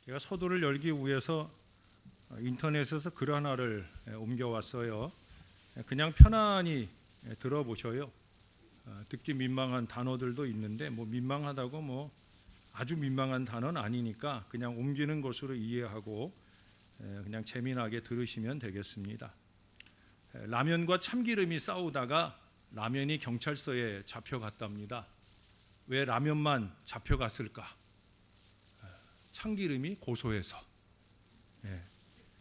제가 서두를 열기 위해서 인터넷에서 글 하나를 옮겨왔어요. 그냥 편안히 들어보셔요. 듣기 민망한 단어들도 있는데 민망하다고 아주 민망한 단어는 아니니까 그냥 옮기는 것으로 이해하고 그냥 재미나게 들으시면 되겠습니다. 라면과 참기름이 싸우다가 라면이 경찰서에 잡혀갔답니다. 왜 라면만 잡혀갔을까? 참기름이 고소해서.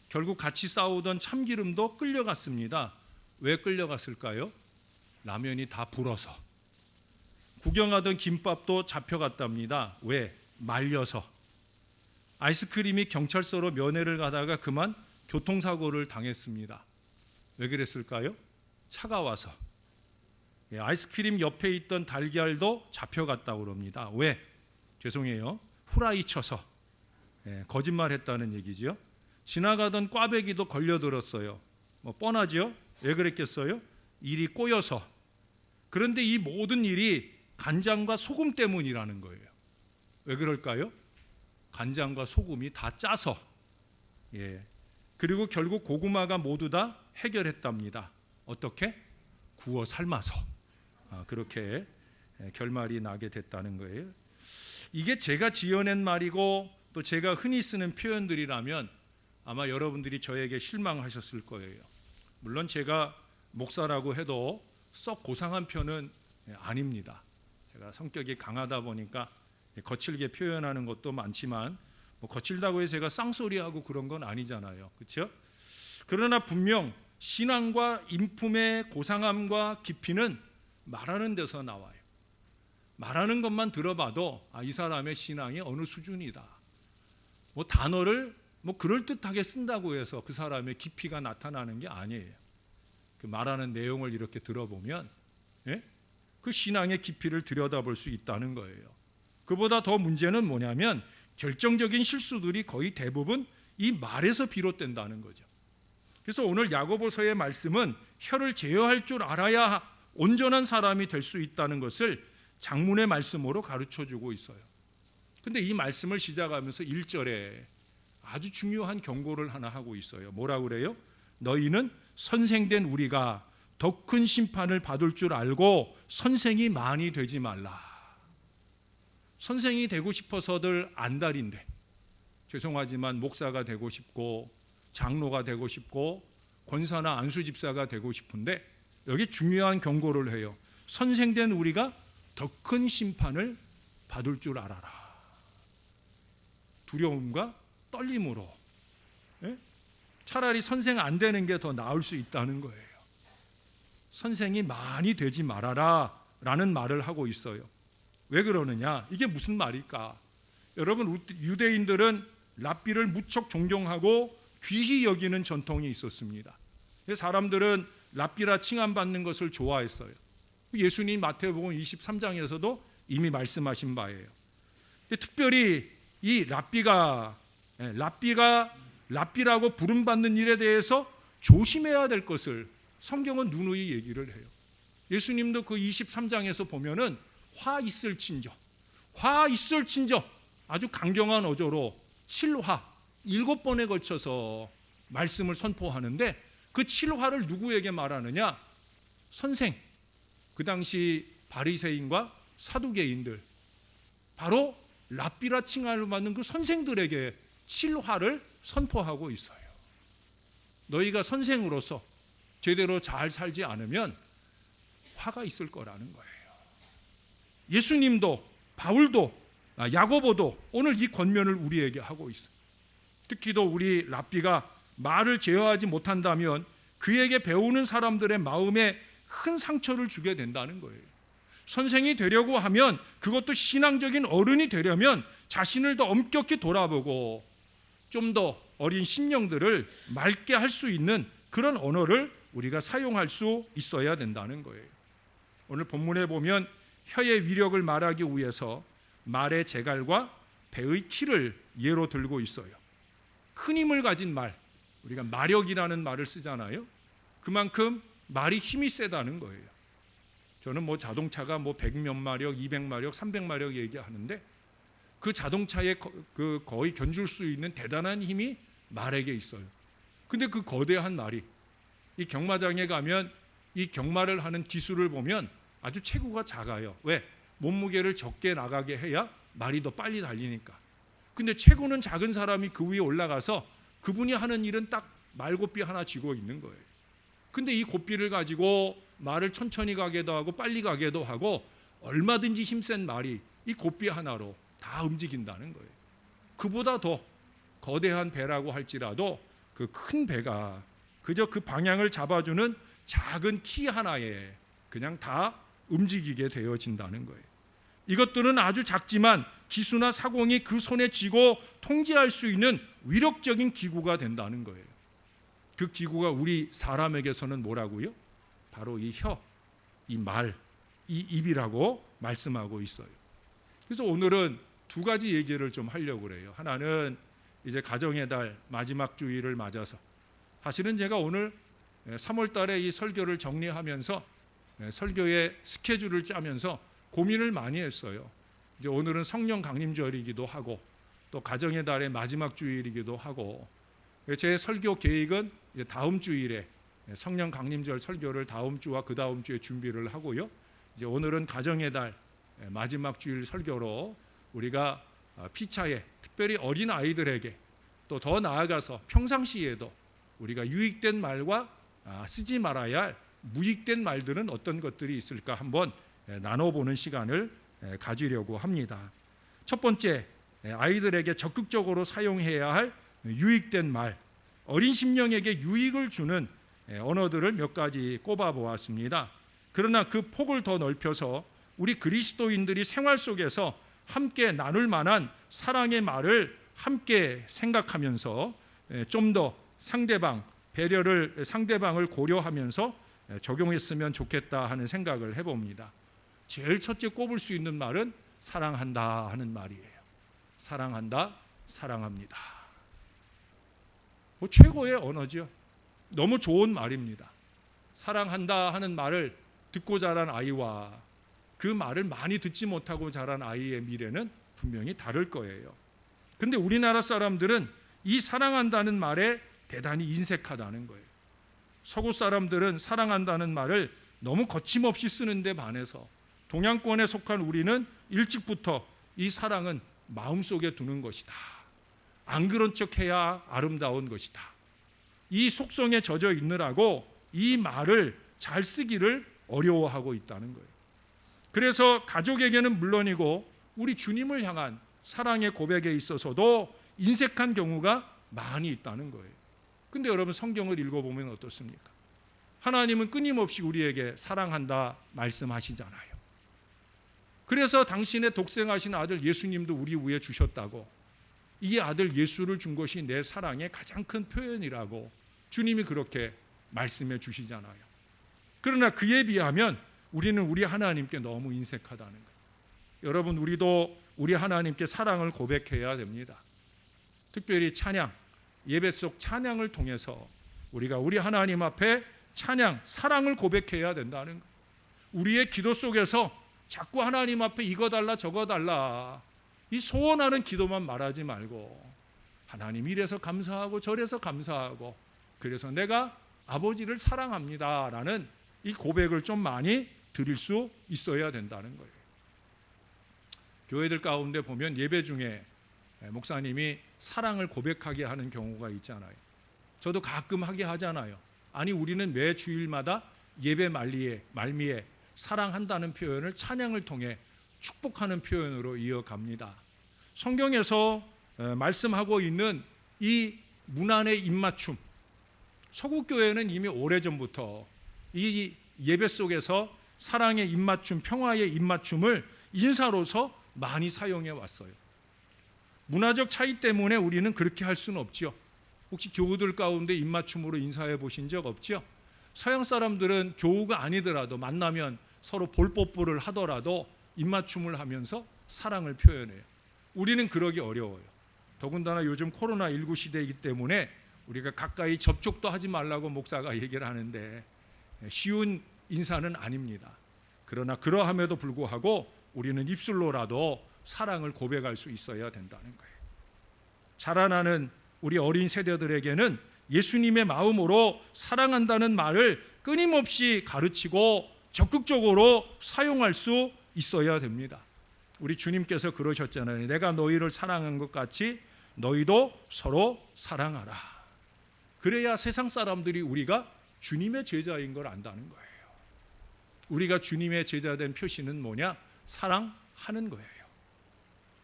결국 같이 싸우던 참기름도 끌려갔습니다. 왜 끌려갔을까요? 라면이 다 불어서. 구경하던 김밥도 잡혀갔답니다. 왜? 말려서. 아이스크림이 경찰서로 면회를 가다가 그만 교통사고를 당했습니다. 왜 그랬을까요? 차가워서. 아이스크림 옆에 있던 달걀도 잡혀갔다고 그럽니다. 왜? 죄송해요. 후라이 쳐서. 거짓말했다는 얘기죠. 지나가던 꽈배기도 걸려들었어요. 뻔하죠? 왜 그랬겠어요? 일이 꼬여서. 그런데 이 모든 일이 간장과 소금 때문이라는 거예요. 왜 그럴까요? 간장과 소금이 다 짜서. 그리고 결국 고구마가 모두 다 해결했답니다. 어떻게? 구워 삶아서. 그렇게 결말이 나게 됐다는 거예요. 이게 제가 지어낸 말이고 또 제가 흔히 쓰는 표현들이라면 아마 여러분들이 저에게 실망하셨을 거예요. 물론 제가 목사라고 해도 썩 고상한 편은 아닙니다. 제가 성격이 강하다 보니까 거칠게 표현하는 것도 많지만 거칠다고 해서 제가 쌍소리하고 그런 건 아니잖아요. 그렇죠? 그러나 분명 신앙과 인품의 고상함과 깊이는 말하는 데서 나와요. 말하는 것만 들어봐도 이 사람의 신앙이 어느 수준이다. 단어를 그럴듯하게 쓴다고 해서 그 사람의 깊이가 나타나는 게 아니에요. 그 말하는 내용을 이렇게 들어보면 그 신앙의 깊이를 들여다볼 수 있다는 거예요. 그보다 더 문제는 뭐냐면 결정적인 실수들이 거의 대부분 이 말에서 비롯된다는 거죠. 그래서 오늘 야고보서의 말씀은 혀를 제어할 줄 알아야 온전한 사람이 될 수 있다는 것을 장문의 말씀으로 가르쳐주고 있어요. 근데 이 말씀을 시작하면서 1절에 아주 중요한 경고를 하나 하고 있어요. 뭐라고 그래요? 너희는 선생된 우리가 더 큰 심판을 받을 줄 알고 선생이 많이 되지 말라. 선생이 되고 싶어서들 안달인데, 죄송하지만 목사가 되고 싶고 장로가 되고 싶고 권사나 안수집사가 되고 싶은데 여기 중요한 경고를 해요. 선생된 우리가 더 큰 심판을 받을 줄 알아라. 두려움과 떨림으로. 차라리 선생 안 되는 게 더 나을 수 있다는 거예요. 선생이 많이 되지 말아라 라는 말을 하고 있어요. 왜 그러느냐? 이게 무슨 말일까? 여러분, 유대인들은 랍비를 무척 존경하고 귀히 여기는 전통이 있었습니다. 사람들은 랍비라 칭함받는 것을 좋아했어요. 예수님 마태복음 23장에서도 이미 말씀하신 바예요. 특별히 이 랍비라고 부름받는 일에 대해서 조심해야 될 것을 성경은 누누이 얘기를 해요. 예수님도 그 23장에서 보면은 화 있을진저 아주 강경한 어조로 7화 7번에 걸쳐서 말씀을 선포하는데 그 7화를 누구에게 말하느냐? 선생, 그 당시 바리새인과 사두개인들, 바로 랍비라 칭함을 받는 그 선생들에게 7화를 선포하고 있어요. 너희가 선생으로서 제대로 잘 살지 않으면 화가 있을 거라는 거예요. 예수님도, 바울도, 야고보도 오늘 이 권면을 우리에게 하고 있어요. 특히 또 우리 랍비가 말을 제어하지 못한다면 그에게 배우는 사람들의 마음에 큰 상처를 주게 된다는 거예요. 선생이 되려고 하면, 그것도 신앙적인 어른이 되려면 자신을 더 엄격히 돌아보고 좀 더 어린 심령들을 맑게 할 수 있는 그런 언어를 우리가 사용할 수 있어야 된다는 거예요. 오늘 본문에 보면 혀의 위력을 말하기 위해서 말의 재갈과 배의 키를 예로 들고 있어요. 큰 힘을 가진 말, 우리가 마력이라는 말을 쓰잖아요. 그만큼 말이 힘이 세다는 거예요. 저는 자동차가 100몇 마력, 200마력, 300마력 얘기하는데 그 자동차에 거의 견줄 수 있는 대단한 힘이 말에게 있어요. 근데 그 거대한 말이 이 경마장에 가면 이 경마를 하는 기술을 보면 아주 체구가 작아요. 왜? 몸무게를 적게 나가게 해야 말이 더 빨리 달리니까. 근데 체구는 작은 사람이 그 위에 올라가서 그분이 하는 일은 딱 말고삐 하나 쥐고 있는 거예요. 근데 이 고삐를 가지고 말을 천천히 가게도 하고 빨리 가게도 하고 얼마든지 힘센 말이 이 고삐 하나로 다 움직인다는 거예요. 그보다 더 거대한 배라고 할지라도 그 큰 배가 그저 그 방향을 잡아주는 작은 키 하나에 그냥 다 움직이게 되어진다는 거예요. 이것들은 아주 작지만 기수나 사공이 그 손에 쥐고 통제할 수 있는 위력적인 기구가 된다는 거예요. 그 기구가 우리 사람에게서는 뭐라고요? 바로 이 혀, 이 말, 이 입이라고 말씀하고 있어요. 그래서 오늘은 두 가지 얘기를 좀 하려고 그래요. 하나는 이제 가정의 달 마지막 주일을 맞아서 사실은 제가 오늘 3월 달에 이 설교를 정리하면서 설교의 스케줄을 짜면서 고민을 많이 했어요. 이제 오늘은 성령 강림절이기도 하고 또 가정의 달의 마지막 주일이기도 하고 제 설교 계획은 이제 다음 주일에 성령 강림절 설교를 다음 주와 그 다음 주에 준비를 하고요. 이제 오늘은 가정의 달 마지막 주일 설교로 우리가 피차에 특별히 어린 아이들에게 또 더 나아가서 평상시에도 우리가 유익된 말과 쓰지 말아야 할 무익된 말들은 어떤 것들이 있을까 한번 나눠보는 시간을 가지려고 합니다. 첫 번째, 아이들에게 적극적으로 사용해야 할 유익된 말, 어린 심령에게 유익을 주는 언어들을 몇 가지 꼽아보았습니다. 그러나 그 폭을 더 넓혀서 우리 그리스도인들이 생활 속에서 함께 나눌 만한 사랑의 말을 함께 생각하면서 좀 더 상대방을 고려하면서 적용했으면 좋겠다 하는 생각을 해봅니다. 제일 첫째 꼽을 수 있는 말은 사랑한다 하는 말이에요. 사랑한다, 사랑합니다. 뭐 최고의 언어죠. 너무 좋은 말입니다. 사랑한다 하는 말을 듣고 자란 아이와 그 말을 많이 듣지 못하고 자란 아이의 미래는 분명히 다를 거예요. 근데 우리나라 사람들은 이 사랑한다는 말에 대단히 인색하다는 거예요. 서구 사람들은 사랑한다는 말을 너무 거침없이 쓰는데 반해서 동양권에 속한 우리는 일찍부터 이 사랑은 마음속에 두는 것이다. 안 그런 척해야 아름다운 것이다. 이 속성에 젖어 있느라고 이 말을 잘 쓰기를 어려워하고 있다는 거예요. 그래서 가족에게는 물론이고 우리 주님을 향한 사랑의 고백에 있어서도 인색한 경우가 많이 있다는 거예요. 근데 여러분 성경을 읽어보면 어떻습니까? 하나님은 끊임없이 우리에게 사랑한다 말씀하시잖아요. 그래서 당신의 독생하신 아들 예수님도 우리 위해 주셨다고, 이 아들 예수를 준 것이 내 사랑의 가장 큰 표현이라고 주님이 그렇게 말씀해 주시잖아요. 그러나 그에 비하면 우리는 우리 하나님께 너무 인색하다는 거예요. 여러분, 우리도 우리 하나님께 사랑을 고백해야 됩니다. 특별히 찬양, 예배 속 찬양을 통해서 우리가 우리 하나님 앞에 찬양, 사랑을 고백해야 된다는 거예요. 우리의 기도 속에서 자꾸 하나님 앞에 이거 달라 저거 달라 이 소원하는 기도만 말하지 말고, 하나님 이래서 감사하고 저래서 감사하고 그래서 내가 아버지를 사랑합니다 라는 이 고백을 좀 많이 드릴 수 있어야 된다는 거예요. 교회들 가운데 보면 예배 중에 목사님이 사랑을 고백하게 하는 경우가 있잖아요. 저도 가끔 하게 하잖아요. 아니, 우리는 매 주일마다 예배 말미에 사랑한다는 표현을 찬양을 통해 축복하는 표현으로 이어갑니다. 성경에서 말씀하고 있는 이 문안의 입맞춤, 서구교회는 이미 오래전부터 이 예배 속에서 사랑의 입맞춤, 평화의 입맞춤을 인사로서 많이 사용해 왔어요. 문화적 차이 때문에 우리는 그렇게 할 수는 없죠. 혹시 교우들 가운데 입맞춤으로 인사해 보신 적 없죠? 서양 사람들은 교우가 아니더라도 만나면 서로 볼뽀뽀를 하더라도 입맞춤을 하면서 사랑을 표현해요. 우리는 그러기 어려워요. 더군다나 요즘 코로나19 시대이기 때문에 우리가 가까이 접촉도 하지 말라고 목사가 얘기를 하는데 쉬운 인사는 아닙니다. 그러나 그러함에도 불구하고 우리는 입술로라도 사랑을 고백할 수 있어야 된다는 거예요. 자라나는 우리 어린 세대들에게는 예수님의 마음으로 사랑한다는 말을 끊임없이 가르치고 적극적으로 사용할 수 있어야 됩니다. 우리 주님께서 그러셨잖아요. 내가 너희를 사랑한 것 같이 너희도 서로 사랑하라. 그래야 세상 사람들이 우리가 주님의 제자인 걸 안다는 거예요. 우리가 주님의 제자된 표시는 뭐냐? 사랑하는 거예요.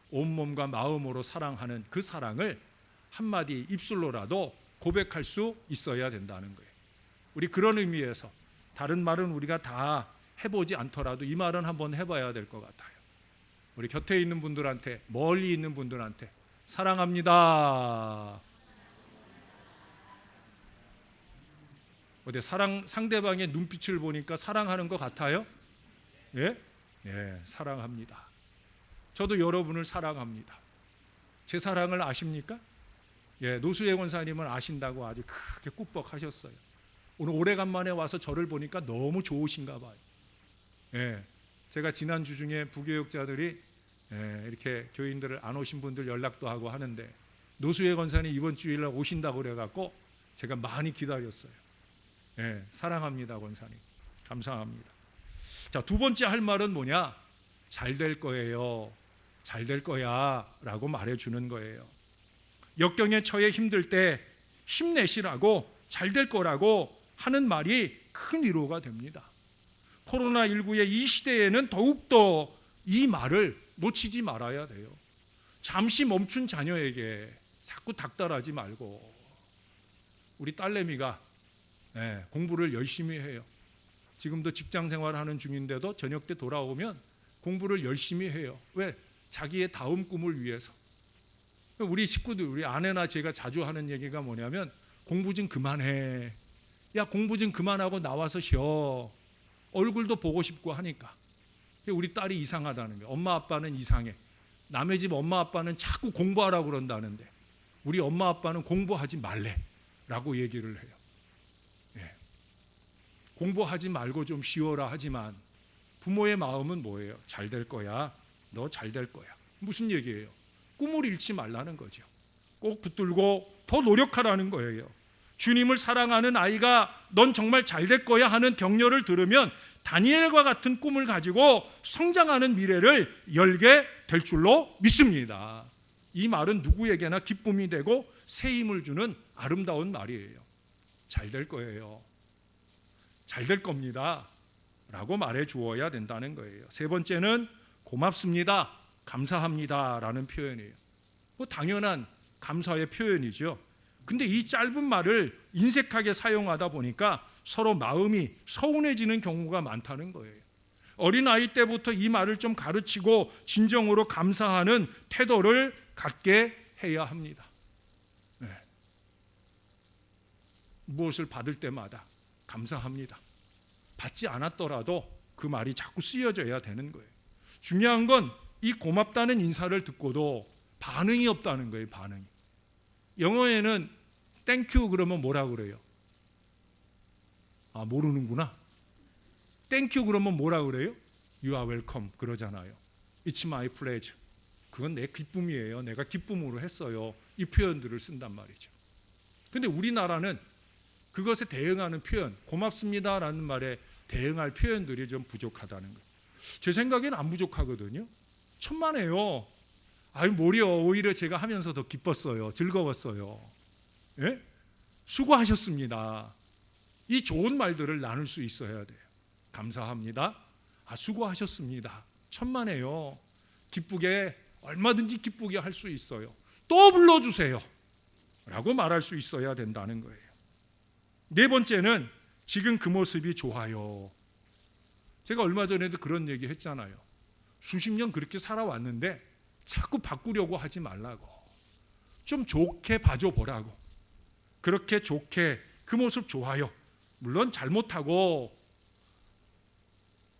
온몸과 마음으로 사랑하는 그 사랑을 한마디 입술로라도 고백할 수 있어야 된다는 거예요. 우리 그런 의미에서 다른 말은 우리가 다 해보지 않더라도 이 말은 한번 해봐야 될 것 같아요. 우리 곁에 있는 분들한테, 멀리 있는 분들한테 사랑합니다. 어때 상대방의 눈빛을 보니까 사랑하는 것 같아요? 예? 예, 사랑합니다. 저도 여러분을 사랑합니다. 제 사랑을 아십니까? 예, 노수혜 권사님은 아신다고 아주 크게 꾹뻑하셨어요. 오늘 오래간만에 와서 저를 보니까 너무 좋으신가 봐요. 예, 제가 지난주 중에 부교육자들이 이렇게 교인들을 안 오신 분들 연락도 하고 하는데 노수혜 권사님 이번 주일날 오신다고 그래갖고 제가 많이 기다렸어요. 예, 사랑합니다 권사님. 감사합니다. 자, 두 번째 할 말은 뭐냐? 잘 될 거예요. 잘 될 거야 라고 말해주는 거예요. 역경에 처해 힘들 때 힘내시라고 잘 될 거라고 하는 말이 큰 위로가 됩니다. 코로나19의 이 시대에는 더욱더 이 말을 놓치지 말아야 돼요. 잠시 멈춘 자녀에게 자꾸 닥달하지 말고, 우리 딸내미가 공부를 열심히 해요. 지금도 직장 생활하는 중인데도 저녁 때 돌아오면 공부를 열심히 해요. 왜? 자기의 다음 꿈을 위해서. 우리 식구들, 우리 아내나 제가 자주 하는 얘기가 뭐냐면 공부 좀 그만해. 야, 공부 좀 그만하고 나와서 쉬어. 얼굴도 보고 싶고 하니까. 우리 딸이 이상하다는 거예요. 엄마 아빠는 이상해. 남의 집 엄마 아빠는 자꾸 공부하라고 그런다는데 우리 엄마 아빠는 공부하지 말래 라고 얘기를 해요. 예. 공부하지 말고 좀 쉬어라 하지만 부모의 마음은 뭐예요? 잘 될 거야. 너 잘 될 거야. 무슨 얘기예요? 꿈을 잃지 말라는 거죠. 꼭 붙들고 더 노력하라는 거예요. 주님을 사랑하는 아이가 넌 정말 잘 될 거야 하는 격려를 들으면 다니엘과 같은 꿈을 가지고 성장하는 미래를 열게 될 줄로 믿습니다. 이 말은 누구에게나 기쁨이 되고 새 힘을 주는 아름다운 말이에요. 잘 될 거예요. 잘 될 겁니다 라고 말해 주어야 된다는 거예요. 세 번째는 고맙습니다, 감사합니다 라는 표현이에요. 당연한 감사의 표현이죠. 근데 이 짧은 말을 인색하게 사용하다 보니까 서로 마음이 서운해지는 경우가 많다는 거예요. 어린아이 때부터 이 말을 좀 가르치고 진정으로 감사하는 태도를 갖게 해야 합니다. 네. 무엇을 받을 때마다 감사합니다. 받지 않았더라도 그 말이 자꾸 쓰여져야 되는 거예요. 중요한 건 이 고맙다는 인사를 듣고도 반응이 없다는 거예요. 반응이. 영어에는 땡큐 그러면 뭐라 그래요? 아, 모르는구나. 땡큐 그러면 뭐라 그래요? You are welcome 그러잖아요. It's my pleasure. 그건 내 기쁨이에요. 내가 기쁨으로 했어요. 이 표현들을 쓴단 말이죠. 근데 우리나라는 그것에 대응하는 표현, 고맙습니다라는 말에 대응할 표현들이 좀 부족하다는 거예요. 제 생각에는 안 부족하거든요. 천만에요. 아유, 뭐려. 오히려 제가 하면서 더 기뻤어요. 즐거웠어요. 예? 수고하셨습니다. 이 좋은 말들을 나눌 수 있어야 돼요. 감사합니다. 아, 수고하셨습니다. 천만에요. 기쁘게, 얼마든지 기쁘게 할 수 있어요. 또 불러주세요 라고 말할 수 있어야 된다는 거예요. 네 번째는 지금 그 모습이 좋아요. 제가 얼마 전에도 그런 얘기 했잖아요. 수십 년 그렇게 살아왔는데 자꾸 바꾸려고 하지 말라고. 좀 좋게 봐줘 보라고. 그렇게 좋게, 그 모습 좋아요. 물론 잘못하고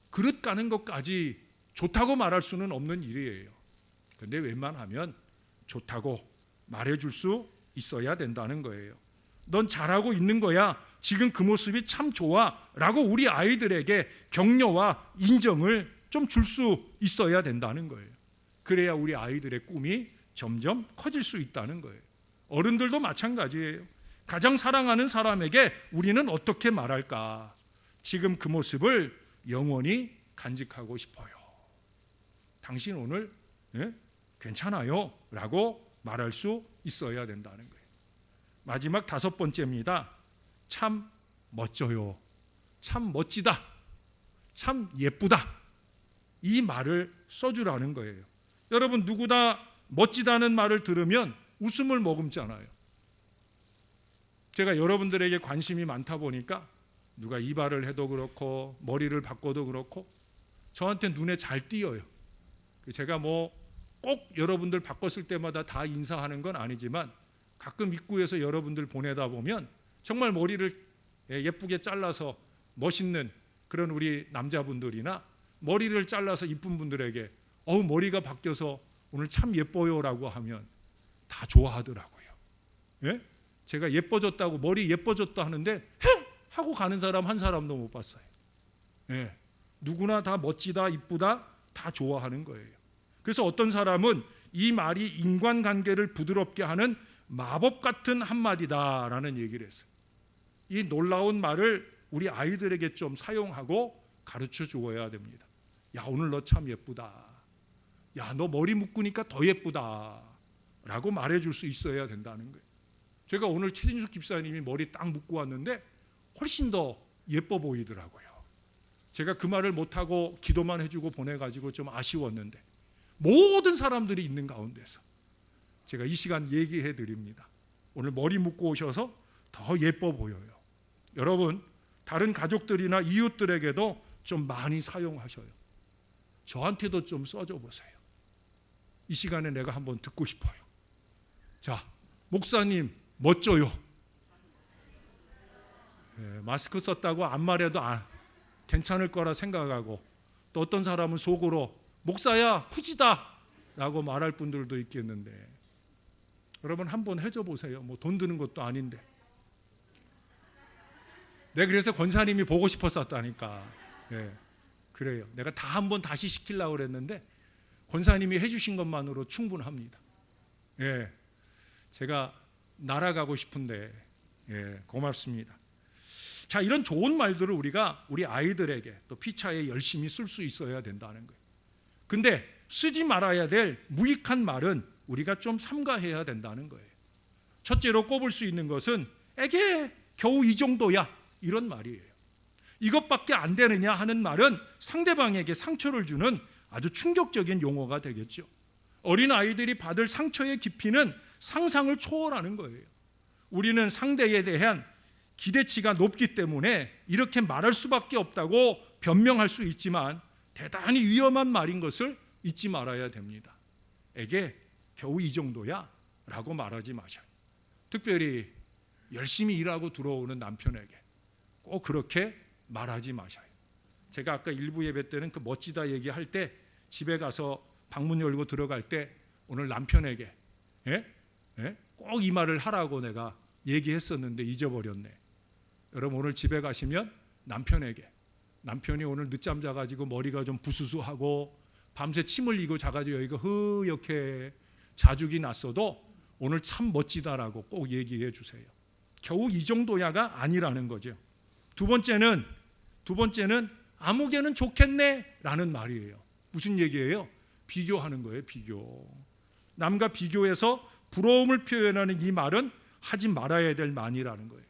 그릇 가는 것까지 좋다고 말할 수는 없는 일이에요. 그런데 웬만하면 좋다고 말해줄 수 있어야 된다는 거예요. 넌 잘하고 있는 거야. 지금 그 모습이 참 좋아 라고 우리 아이들에게 격려와 인정을 좀 줄 수 있어야 된다는 거예요. 그래야 우리 아이들의 꿈이 점점 커질 수 있다는 거예요. 어른들도 마찬가지예요. 가장 사랑하는 사람에게 우리는 어떻게 말할까? 지금 그 모습을 영원히 간직하고 싶어요. 당신 오늘 괜찮아요? 라고 말할 수 있어야 된다는 거예요. 마지막 5번째입니다. 참 멋져요. 참 멋지다. 참 예쁘다. 이 말을 써주라는 거예요. 여러분, 누구나 멋지다는 말을 들으면 웃음을 머금잖아요. 제가 여러분들에게 관심이 많다 보니까 누가 이발을 해도 그렇고 머리를 바꿔도 그렇고 저한테 눈에 잘 띄어요. 제가 꼭 여러분들 바꿨을 때마다 다 인사하는 건 아니지만 가끔 입구에서 여러분들 보내다 보면 정말 머리를 예쁘게 잘라서 멋있는 그런 우리 남자분들이나 머리를 잘라서 이쁜 분들에게 머리가 바뀌어서 오늘 참 예뻐요라고 하면 다 좋아하더라고요. 예? 제가 예뻐졌다고 머리 예뻐졌다 하는데 헤! 하고 가는 사람 한 사람도 못 봤어요. 예. 누구나 다 멋지다, 이쁘다 다 좋아하는 거예요. 그래서 어떤 사람은 이 말이 인간관계를 부드럽게 하는 마법 같은 한마디다라는 얘기를 했어요. 이 놀라운 말을 우리 아이들에게 좀 사용하고 가르쳐 주어야 됩니다. 야, 오늘 너 참 예쁘다. 야, 너 머리 묶으니까 더 예쁘다 라고 말해줄 수 있어야 된다는 거예요. 제가 오늘 최진숙 집사님이 머리 딱 묶고 왔는데 훨씬 더 예뻐 보이더라고요. 제가 그 말을 못하고 기도만 해주고 보내가지고 좀 아쉬웠는데 모든 사람들이 있는 가운데서 제가 이 시간 얘기해 드립니다. 오늘 머리 묶고 오셔서 더 예뻐 보여요. 여러분, 다른 가족들이나 이웃들에게도 좀 많이 사용하셔요. 저한테도 좀 써줘 보세요. 이 시간에 내가 한번 듣고 싶어요. 자, 목사님 멋져요. 마스크 썼다고 안 말해도 괜찮을 거라 생각하고, 또 어떤 사람은 속으로 목사야 후지다 라고 말할 분들도 있겠는데, 여러분 한번 해줘 보세요. 돈 드는 것도 아닌데. 내가 그래서 권사님이 보고 싶었었다니까. 그래요. 내가 다 한번 다시 시키려고 그랬는데 권사님이 해주신 것만으로 충분합니다. 제가 날아가고 싶은데 고맙습니다. 자, 이런 좋은 말들을 우리가 우리 아이들에게 또 피차에 열심히 쓸 수 있어야 된다는 거예요. 근데 쓰지 말아야 될 무익한 말은 우리가 좀 삼가해야 된다는 거예요. 첫째로 꼽을 수 있는 것은 에게 겨우 이 정도야, 이런 말이에요. 이것밖에 안 되느냐 하는 말은 상대방에게 상처를 주는 아주 충격적인 용어가 되겠죠. 어린 아이들이 받을 상처의 깊이는 상상을 초월하는 거예요. 우리는 상대에 대한 기대치가 높기 때문에 이렇게 말할 수밖에 없다고 변명할 수 있지만 대단히 위험한 말인 것을 잊지 말아야 됩니다. 에게 겨우 이 정도야 라고 말하지 마셔요. 특별히 열심히 일하고 들어오는 남편에게 꼭 그렇게 말하지 마셔요. 제가 아까 일부 예배 때는 그 멋지다 얘기할 때 집에 가서 방문 열고 들어갈 때 오늘 남편에게 꼭 이 말을 하라고 내가 얘기했었는데 잊어버렸네. 여러분, 오늘 집에 가시면 남편이 오늘 늦잠 자가지고 머리가 좀 부수수하고 밤새 침 흘리고 자가지고 여기가 흐옇게 자죽이 났어도 오늘 참 멋지다라고 꼭 얘기해 주세요. 겨우 이 정도야가 아니라는 거죠. 두 번째는 아무개는 좋겠네 라는 말이에요. 무슨 얘기예요? 비교하는 거예요. 비교. 남과 비교해서 부러움을 표현하는 이 말은 하지 말아야 될 말이라는 거예요.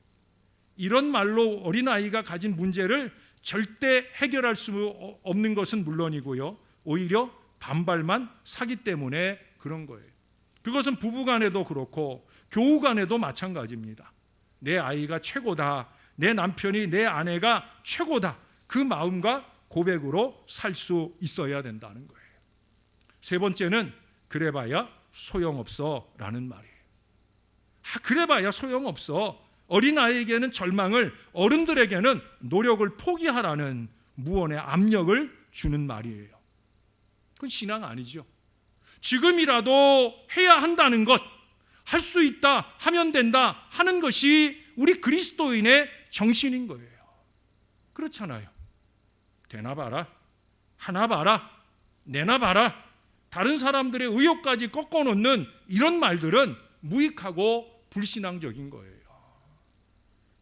이런 말로 어린아이가 가진 문제를 절대 해결할 수 없는 것은 물론이고요, 오히려 반발만 사기 때문에 그런 거예요. 그것은 부부간에도 그렇고 교우간에도 마찬가지입니다. 내 아이가 최고다, 내 남편이, 내 아내가 최고다, 그 마음과 고백으로 살 수 있어야 된다는 거예요. 세 번째는 그래봐야 소용없어 라는 말이에요. 그래봐야 소용없어. 어린아이에게는 절망을, 어른들에게는 노력을 포기하라는 무언의 압력을 주는 말이에요. 그건 신앙 아니죠. 지금이라도 해야 한다는 것, 할 수 있다, 하면 된다 하는 것이 우리 그리스도인의 정신인 거예요. 그렇잖아요. 되나 봐라, 하나 봐라, 내나 봐라, 다른 사람들의 의욕까지 꺾어놓는 이런 말들은 무익하고 불신앙적인 거예요.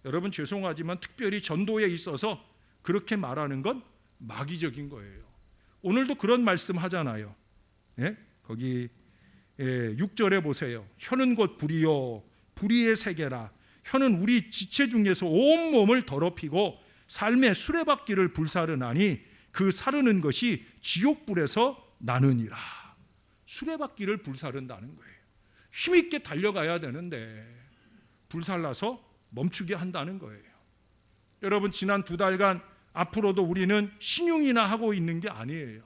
여러분 죄송하지만 특별히 전도에 있어서 그렇게 말하는 건 마귀적인 거예요. 오늘도 그런 말씀 하잖아요. 예? 거기 6절에 보세요. 혀는 곧 불이요 불의의 세계라. 혀는 우리 지체 중에서 온 몸을 더럽히고 삶의 수레바퀴를 불사르나니 그 사르는 것이 지옥불에서 나느니라. 수레바퀴를 불사른다는 거예요. 힘있게 달려가야 되는데 불살라서 멈추게 한다는 거예요. 여러분 지난 2달간 앞으로도 우리는 신용이나 하고 있는 게 아니에요.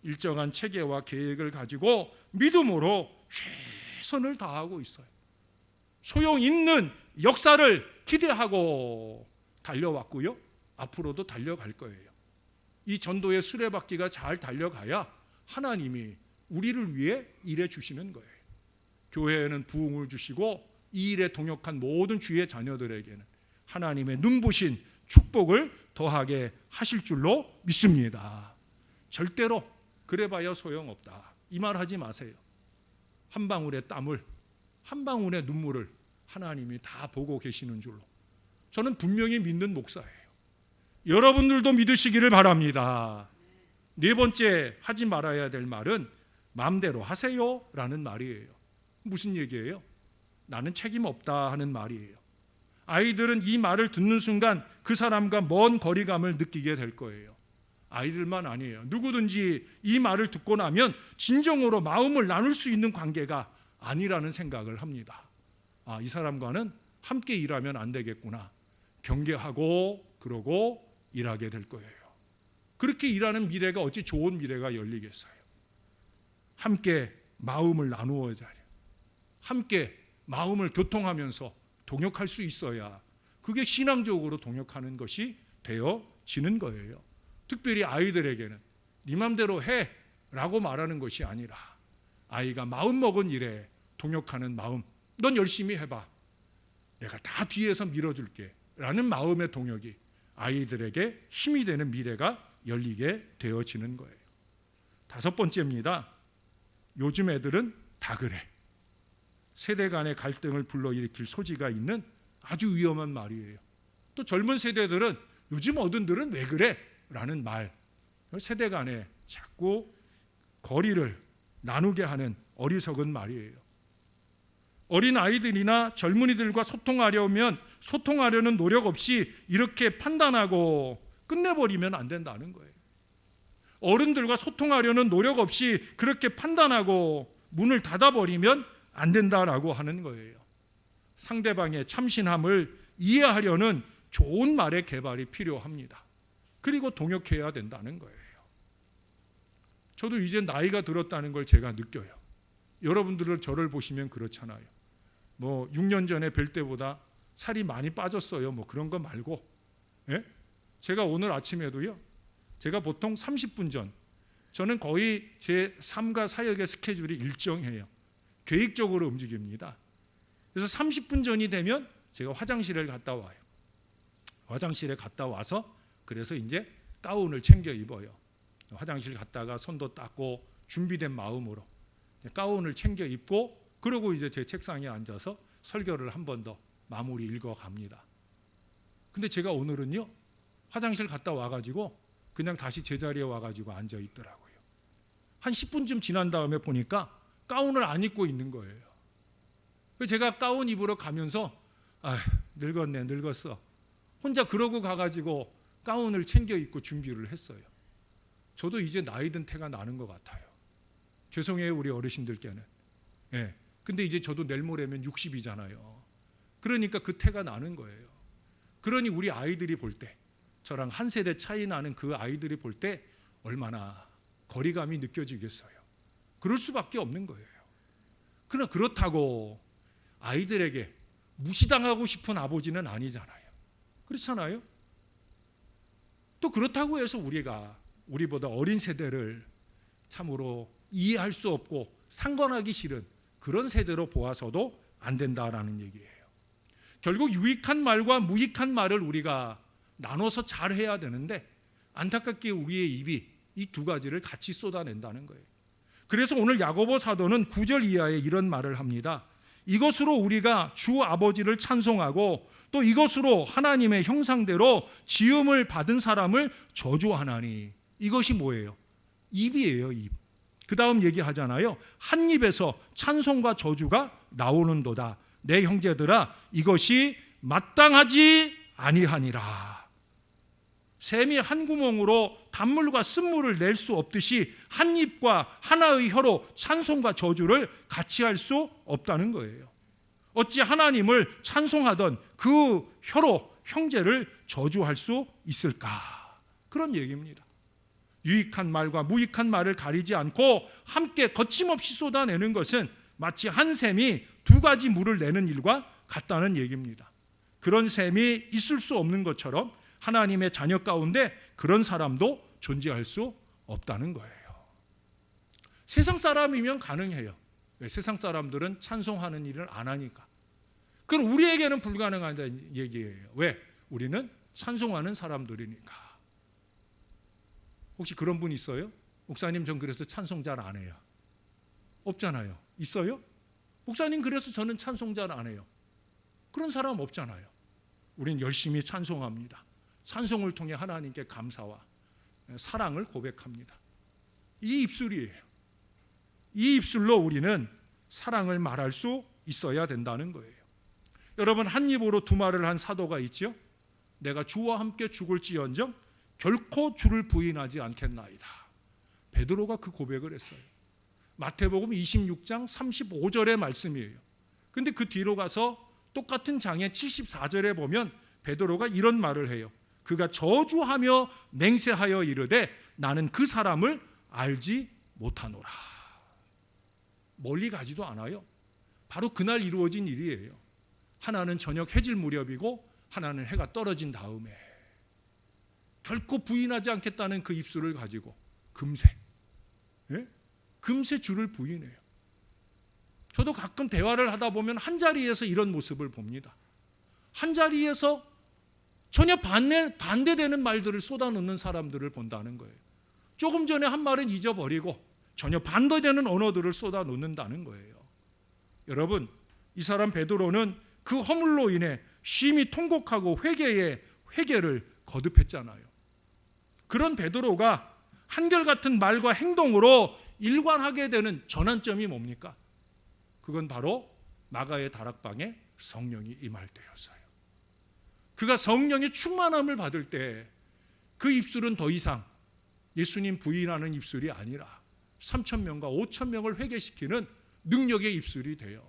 일정한 체계와 계획을 가지고 믿음으로 최선을 다하고 있어요. 소용 있는 역사를 기대하고 달려왔고요. 앞으로도 달려갈 거예요. 이 전도의 수레바퀴가 잘 달려가야 하나님이 우리를 위해 일해 주시는 거예요. 교회에는 부흥을 주시고 이 일에 동역한 모든 주의 자녀들에게는 하나님의 눈부신 축복을 더하게 하실 줄로 믿습니다. 절대로 그래봐야 소용없다. 이 말 하지 마세요. 한 방울의 땀을, 한 방울의 눈물을 하나님이 다 보고 계시는 줄로 저는 분명히 믿는 목사예요. 여러분들도 믿으시기를 바랍니다. 네 번째 하지 말아야 될 말은 마음대로 하세요 라는 말이에요. 무슨 얘기예요? 나는 책임 없다 하는 말이에요. 아이들은 이 말을 듣는 순간 그 사람과 먼 거리감을 느끼게 될 거예요. 아이들만 아니에요. 누구든지 이 말을 듣고 나면 진정으로 마음을 나눌 수 있는 관계가 아니라는 생각을 합니다. 이 사람과는 함께 일하면 안 되겠구나. 경계하고 그러고 일하게 될 거예요. 그렇게 일하는 미래가 어찌 좋은 미래가 열리겠어요. 함께 마음을 나누어야 해요. 함께 마음을 교통하면서 동역할 수 있어야 그게 신앙적으로 동역하는 것이 되어지는 거예요. 특별히 아이들에게는 네 맘대로 해 라고 말하는 것이 아니라 아이가 마음먹은 일에 동역하는 마음, 넌 열심히 해봐, 내가 다 뒤에서 밀어줄게 라는 마음의 동역이 아이들에게 힘이 되는 미래가 열리게 되어지는 거예요. 5번째입니다. 요즘 애들은 다 그래. 세대 간의 갈등을 불러일으킬 소지가 있는 아주 위험한 말이에요. 또 젊은 세대들은 요즘 어른들은 왜 그래? 라는 말, 세대 간에 자꾸 거리를 나누게 하는 어리석은 말이에요. 어린 아이들이나 젊은이들과 소통하려는 노력 없이 이렇게 판단하고 끝내버리면 안 된다는 거예요. 어른들과 소통하려는 노력 없이 그렇게 판단하고 문을 닫아버리면 안 된다라고 하는 거예요. 상대방의 참신함을 이해하려는 좋은 말의 개발이 필요합니다. 그리고 동역해야 된다는 거예요. 저도 이제 나이가 들었다는 걸 제가 느껴요. 여러분들은 저를 보시면 그렇잖아요. 6년 전에 뵐 때보다 살이 많이 빠졌어요. 그런 거 말고. 예? 제가 오늘 아침에도요. 제가 보통 30분 전, 저는 거의 제 삶과 사역의 스케줄이 일정해요. 계획적으로 움직입니다. 그래서 30분 전이 되면 제가 화장실을 갔다 와요. 화장실에 갔다 와서 그래서 이제 가운을 챙겨 입어요. 화장실 갔다가 손도 닦고 준비된 마음으로 가운을 챙겨 입고 그러고 이제 제 책상에 앉아서 설교를 한 번 더 마무리 읽어갑니다. 근데 제가 오늘은요, 화장실 갔다 와가지고 그냥 다시 제자리에 와가지고 앉아 있더라고요. 한 10분쯤 지난 다음에 보니까 가운을 안 입고 있는 거예요. 제가 가운 입으러 가면서 늙었네, 늙었어. 혼자 그러고 가가지고 가운을 챙겨 입고 준비를 했어요. 저도 이제 나이 든 태가 나는 것 같아요. 죄송해요, 우리 어르신들께는. 예. 근데 이제 저도 내일 모레면 60이잖아요. 그러니까 그 태가 나는 거예요. 그러니 우리 아이들이 볼 때, 저랑 한 세대 차이 나는 그 아이들이 볼 때 얼마나 거리감이 느껴지겠어요. 그럴 수밖에 없는 거예요. 그러나 그렇다고 아이들에게 무시당하고 싶은 아버지는 아니잖아요. 그렇잖아요. 또 그렇다고 해서 우리보다 어린 세대를 참으로 이해할 수 없고 상관하기 싫은 그런 세대로 보아서도 안 된다라는 얘기예요. 결국 유익한 말과 무익한 말을 우리가 나눠서 잘 해야 되는데 안타깝게 우리의 입이 이 두 가지를 같이 쏟아낸다는 거예요. 그래서 오늘 야고보 사도는 9절 이하에 이런 말을 합니다. 이것으로 우리가 주 아버지를 찬송하고 또 이것으로 하나님의 형상대로 지음을 받은 사람을 저주하나니. 이것이 뭐예요? 입이에요, 입. 그 다음 얘기하잖아요. 한 입에서 찬송과 저주가 나오는도다. 내 형제들아, 이것이 마땅하지 아니하니라. 샘이 한 구멍으로 단물과 쓴물을 낼 수 없듯이 한 입과 하나의 혀로 찬송과 저주를 같이 할 수 없다는 거예요. 어찌 하나님을 찬송하던 그 혀로 형제를 저주할 수 있을까? 그런 얘기입니다. 유익한 말과 무익한 말을 가리지 않고 함께 거침없이 쏟아내는 것은 마치 한 샘이 두 가지 물을 내는 일과 같다는 얘기입니다. 그런 샘이 있을 수 없는 것처럼 하나님의 자녀 가운데 그런 사람도 존재할 수 없다는 거예요. 세상 사람이면 가능해요. 왜? 세상 사람들은 찬송하는 일을 안 하니까. 그럼 우리에게는 불가능하다는 얘기예요. 왜? 우리는 찬송하는 사람들이니까. 혹시 그런 분 있어요? 목사님, 전 그래서 찬송 잘 안 해요. 없잖아요. 있어요? 목사님, 그래서 저는 찬송 잘 안 해요. 그런 사람 없잖아요. 우린 열심히 찬송합니다. 찬송을 통해 하나님께 감사와 사랑을 고백합니다. 이 입술이에요. 이 입술로 우리는 사랑을 말할 수 있어야 된다는 거예요. 여러분, 한 입으로 두 말을 한 사도가 있죠. 내가 주와 함께 죽을지언정 결코 주를 부인하지 않겠나이다. 베드로가 그 고백을 했어요. 마태복음 26장 35절의 말씀이에요. 근데 그 뒤로 가서 똑같은 장의 74절에 보면 베드로가 이런 말을 해요. 그가 저주하며 맹세하여 이르되 나는 그 사람을 알지 못하노라. 멀리 가지도 않아요. 바로 그날 이루어진 일이에요. 하나는 저녁 해질 무렵이고 하나는 해가 떨어진 다음에 결코 부인하지 않겠다는 그 입술을 가지고 금세 주를 부인해요. 저도 가끔 대화를 하다 보면 한 자리에서 이런 모습을 봅니다. 한 자리에서 전혀 반대되는 말들을 쏟아놓는 사람들을 본다는 거예요. 조금 전에 한 말은 잊어버리고 전혀 반대되는 언어들을 쏟아놓는다는 거예요. 여러분, 이 사람 베드로는 그 허물로 인해 심히 통곡하고 회개를 거듭했잖아요. 그런 베드로가 한결같은 말과 행동으로 일관하게 되는 전환점이 뭡니까? 그건 바로 마가의 다락방에 성령이 임할 때였어요. 그가 성령의 충만함을 받을 때 그 입술은 더 이상 예수님 부인하는 입술이 아니라 3,000명과 5,000명을 회개시키는 능력의 입술이 돼요.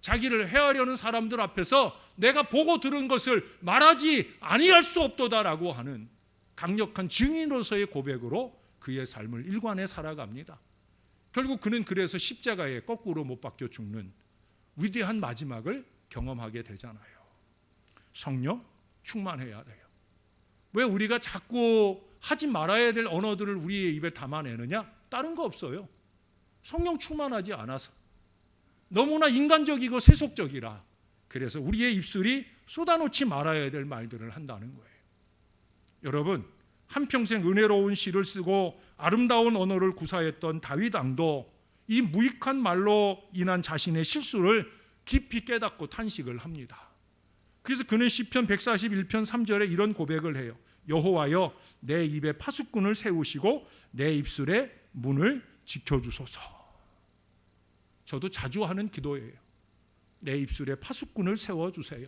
자기를 해하려는 사람들 앞에서 내가 보고 들은 것을 말하지 아니할 수 없도다라고 하는 강력한 증인으로서의 고백으로 그의 삶을 일관해 살아갑니다. 결국 그는 그래서 십자가에 거꾸로 못 박혀 죽는 위대한 마지막을 경험하게 되잖아요. 성령 충만해야 돼요. 왜 우리가 자꾸 하지 말아야 될 언어들을 우리의 입에 담아내느냐? 다른 거 없어요. 성령 충만하지 않아서. 너무나 인간적이고 세속적이라. 그래서 우리의 입술이 쏟아놓지 말아야 될 말들을 한다는 거예요. 여러분, 한평생 은혜로운 시를 쓰고 아름다운 언어를 구사했던 다윗 왕도 이 무익한 말로 인한 자신의 실수를 깊이 깨닫고 탄식을 합니다. 그래서 그는 시편 141편 3절에 이런 고백을 해요. 여호와여, 내 입에 파수꾼을 세우시고 내 입술의 문을 지켜주소서. 저도 자주 하는 기도예요. 내 입술에 파수꾼을 세워주세요.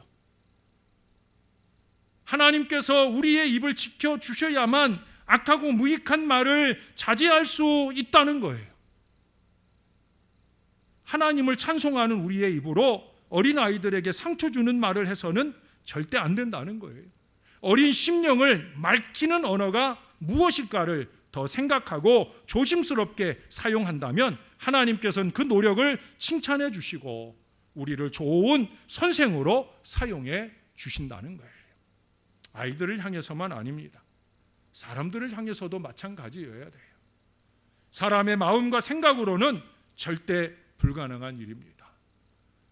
하나님께서 우리의 입을 지켜주셔야만 악하고 무익한 말을 자제할 수 있다는 거예요. 하나님을 찬송하는 우리의 입으로 어린아이들에게 상처 주는 말을 해서는 절대 안 된다는 거예요. 어린 심령을 맑히는 언어가 무엇일까를 더 생각하고 조심스럽게 사용한다면 하나님께서는 그 노력을 칭찬해 주시고 우리를 좋은 선생으로 사용해 주신다는 거예요. 아이들을 향해서만 아닙니다. 사람들을 향해서도 마찬가지여야 돼요. 사람의 마음과 생각으로는 절대 불가능한 일입니다.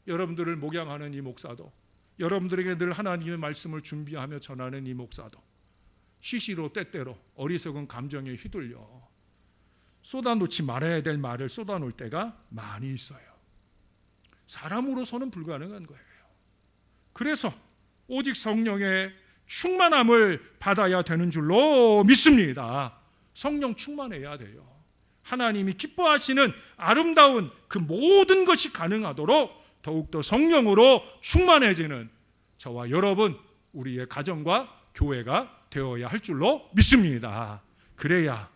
여러분들을 목양하는 이 목사도, 여러분들에게 늘 하나님의 말씀을 준비하며 전하는 이 목사도 시시로 때때로 어리석은 감정에 휘둘려 쏟아놓지 말아야 될 말을 쏟아놓을 때가 많이 있어요. 사람으로서는 불가능한 거예요. 그래서 오직 성령의 충만함을 받아야 되는 줄로 믿습니다. 성령 충만해야 돼요. 하나님이 기뻐하시는 아름다운 그 모든 것이 가능하도록 더욱더 성령으로 충만해지는 저와 여러분, 우리의 가정과 교회가 되어야 할 줄로 믿습니다. 그래야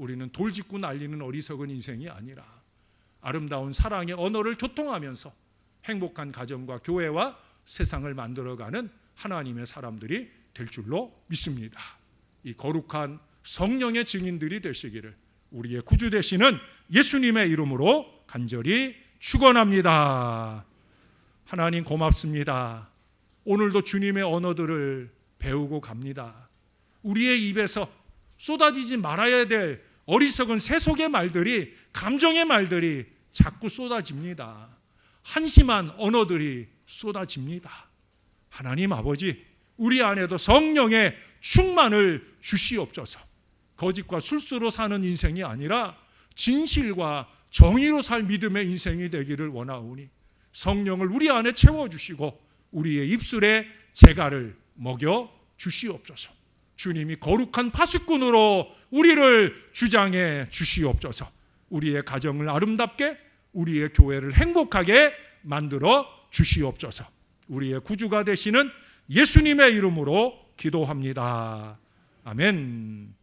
우리는 돌직구 날리는 어리석은 인생이 아니라 아름다운 사랑의 언어를 교통하면서 행복한 가정과 교회와 세상을 만들어가는 하나님의 사람들이 될 줄로 믿습니다. 이 거룩한 성령의 증인들이 되시기를 우리의 구주 되시는 예수님의 이름으로 간절히 축원합니다. 하나님 고맙습니다. 오늘도 주님의 언어들을 배우고 갑니다. 우리의 입에서 쏟아지지 말아야 될 어리석은 세속의 말들이, 감정의 말들이 자꾸 쏟아집니다. 한심한 언어들이 쏟아집니다. 하나님 아버지, 우리 안에도 성령의 충만을 주시옵소서. 거짓과 술수로 사는 인생이 아니라 진실과 정의로 살 믿음의 인생이 되기를 원하오니 성령을 우리 안에 채워주시고 우리의 입술에 재갈을 먹여 주시옵소서. 주님이 거룩한 파수꾼으로 우리를 주장해 주시옵소서. 우리의 가정을 아름답게, 우리의 교회를 행복하게 만들어 주시옵소서. 우리의 구주가 되시는 예수님의 이름으로 기도합니다. 아멘.